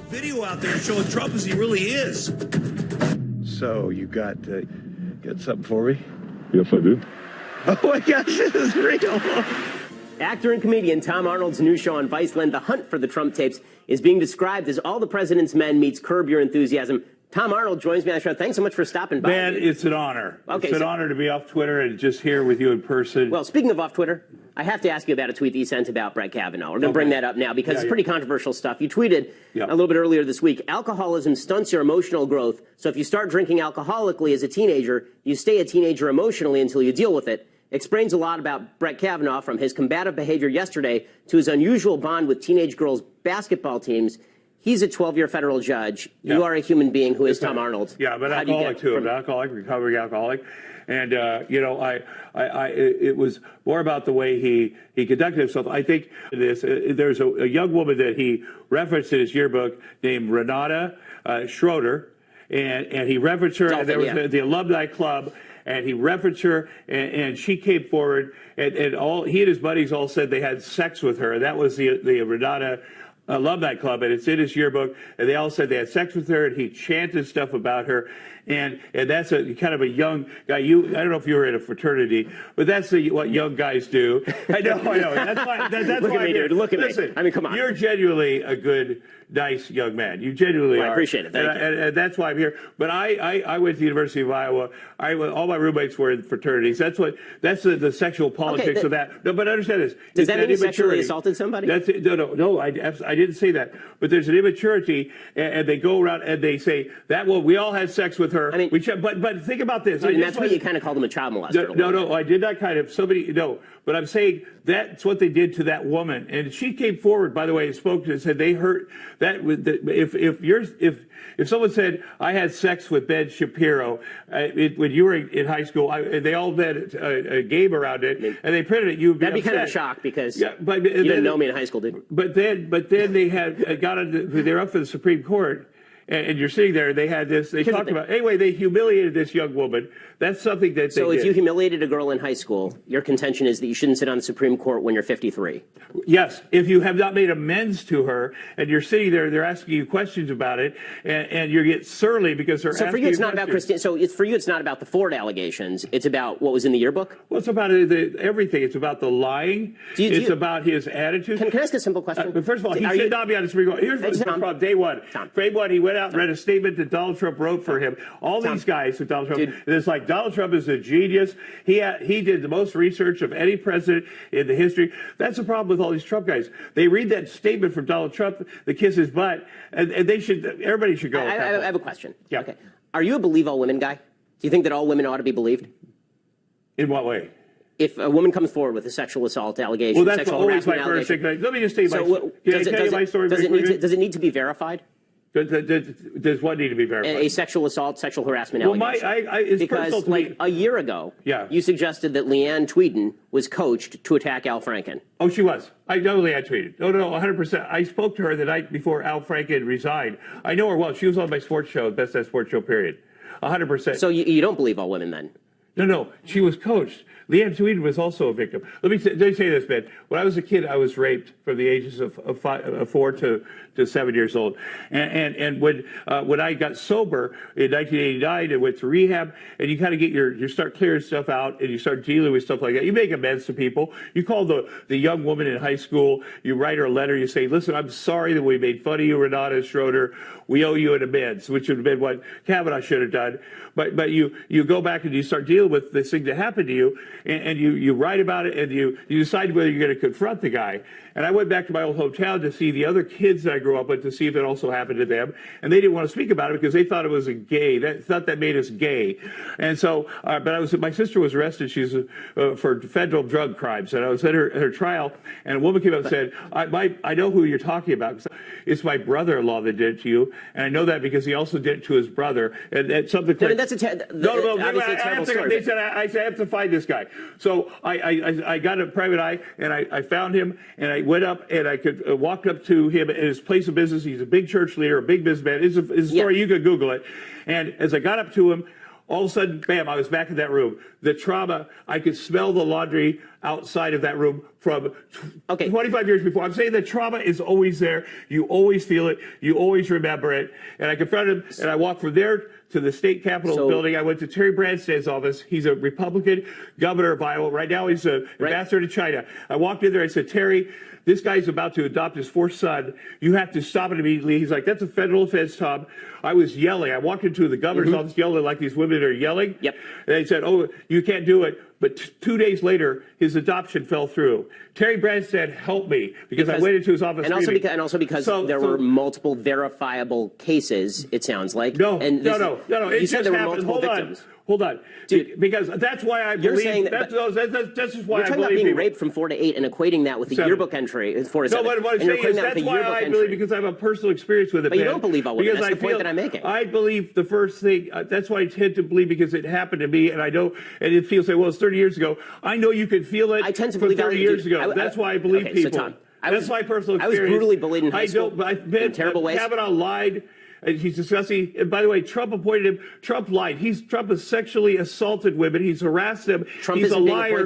video out there showing Trump as he really is. So you got something for me? Yes, I do. Oh my gosh, this is real. Actor and comedian Tom Arnold's new show on Viceland, The Hunt for the Trump Tapes, is being described as All the President's Men meets Curb Your Enthusiasm. Tom Arnold joins me on the show. Thanks so much for stopping by. Man, it's an honor. Okay, it's an honor to be off Twitter and just here with you in person. Well, speaking of off Twitter, I have to ask you about a tweet that you sent about Brett Kavanaugh. We're going to bring that up now because it's pretty controversial stuff. You tweeted a little bit earlier this week, alcoholism stunts your emotional growth. So if you start drinking alcoholically as a teenager, you stay a teenager emotionally until you deal with it. Explains a lot about Brett Kavanaugh, from his combative behavior yesterday to his unusual bond with teenage girls' basketball teams. He's a 12-year federal judge. You are a human being who is Tom Arnold. Yeah, but alcoholic too. An alcoholic, recovering alcoholic. And, it was more about the way he conducted himself. I think there's a young woman that he referenced in his yearbook named Renata Schroeder, and he referenced her. And there was the alumni club, and he referenced her, and she came forward, and all he and his buddies all said they had sex with her. That was the Renata Alumni Club, and it's in his yearbook, and they all said they had sex with her, and he chanted stuff about her, and that's a kind of a young guy. I don't know if you were in a fraternity, but that's what young guys do. I know. That's why. That's Look why at me, dude. Look at me. Listen, I mean, come on. You're genuinely a good, nice young man. You genuinely are. I appreciate it. Thank you. And that's why I'm here. But I went to the University of Iowa. All my roommates were in fraternities. That's the sexual politics of that. No, but understand this. Does that mean you sexually assaulted somebody? That's it. No. I didn't say that. But there's an immaturity, and they go around and they say that. Well, we all had sex with her. I mean, but think about this. Dude, that's why you kind of called him a child molester. No, I did not kind of. But I'm saying that's what they did to that woman, and she came forward, by the way, and spoke and said they hurt that. If someone said I had sex with Ben Shapiro when you were in high school, they all had a game around it, and they printed it. That'd be kind of a shock because you didn't know me in high school, did you? But then they had they're up for the Supreme Court. And you're sitting there, they had this, they talked about, anyway, they humiliated this young woman. That's something that they did. So if you humiliated a girl in high school, your contention is that you shouldn't sit on the Supreme Court when you're 53? Yes. If you have not made amends to her, and you're sitting there, they're asking you questions about it, and you get surly because they're asking you questions. So for you, it's not about Christine. So for you, it's not about the Ford allegations. It's about what was in the yearbook? Well, it's about everything. It's about the lying. It's about his attitude. Can I ask a simple question? But first of all, he should not be on the Supreme Court. Here's the problem. Day one. He went out and read a statement that Donald Trump wrote for him. All these guys with Donald Trump, it's like Donald Trump is a genius. He did the most research of any president in the history. That's the problem with all these Trump guys. They read that statement from Donald Trump that kiss his butt, and everybody should go. I have a question. Yeah. Okay. Are you a believe all women guy? Do you think that all women ought to be believed? In what way? If a woman comes forward with a sexual assault allegation, well, that's sexual always harassment my first thing. allegation. Let me just tell you my story. Does it need to be verified? Does what need to be verified? A sexual assault, sexual harassment allegation. Because like a year ago, you suggested that Leanne Tweeden was coached to attack Al Franken. Oh, she was. I know Leanne Tweeden. No, 100%. I spoke to her the night before Al Franken resigned. I know her well. She was on my sports show, Best That Sports Show, period. 100%. So you don't believe all women then? No. She was coached. Leanne Tweeden was also a victim. Let me say this, Ben. When I was a kid, I was raped from the ages of 4 to 7 years old. And when I got sober in 1989 and went to rehab, and you kind of get you start clearing stuff out and you start dealing with stuff like that. You make amends to people. You call the young woman in high school. You write her a letter. You say, listen, I'm sorry that we made fun of you, Renata Schroeder. We owe you an amends, which would have been what Kavanaugh should have done. But you go back and you start dealing with this thing that happened to you, and you write about it, and you decide whether you're going to confront the guy. And I went back to my old hometown to see the other kids that I grew up with to see if it also happened to them. And they didn't want to speak about it because they thought it was a gay. They thought that made us gay. And so, my sister was arrested. She's for federal drug crimes. And I was at her trial, and a woman came up and said, I know who you're talking about. It's my brother-in-law that did it to you. And I know that because he also did it to his brother. And something like, that's obviously a terrible story. They said, I have to find this guy. So I got a private eye, and I found him, and I went up, and I could walk up to him at his place of business. He's a big church leader, a big businessman. It's a story. You could Google it. And as I got up to him, all of a sudden, bam, I was back in that room. The trauma, I could smell the laundry outside of that room from 25 years before. I'm saying that trauma is always there. You always feel it. You always remember it. And I confronted him, and I walked from there to the state capitol building. I went to Terry Branstad's office. He's a Republican governor of Iowa. Right now, he's an ambassador to China. I walked in there. I said, Terry, this guy's about to adopt his fourth son. You have to stop it immediately. He's like, that's a federal offense, Tom. I was yelling. I walked into the governor's office yelling like these women are yelling. Yep. And they said, oh, you can't do it. But 2 days later, his adoption fell through. Terry Branstad helped me because I went into his office. And also because there were multiple verifiable cases, it sounds like. No. You said there were multiple victims. Hold on. Dude, because that's why I you're believe. Saying that's just why you're talking about being raped from 4 to 8 and equating that with the yearbook entry 4 to 7. No, what I'm saying is that's why I believe, because I have a personal experience with it. But you don't believe all women. That's the point that I'm making. I believe the first thing. That's why I tend to believe, because it happened to me, and I know, and it feels like, well, it's 30 years ago. I know you can feel it. I tend to from believe 30 years ago. That's why I believe people. So Tom, that's my personal experience. I was brutally bullied in high school in terrible ways. Kavanaugh lied. He's discussing, and by the way, Trump appointed him. Trump lied. Trump has sexually assaulted women. He's harassed them. Trump He's a liar.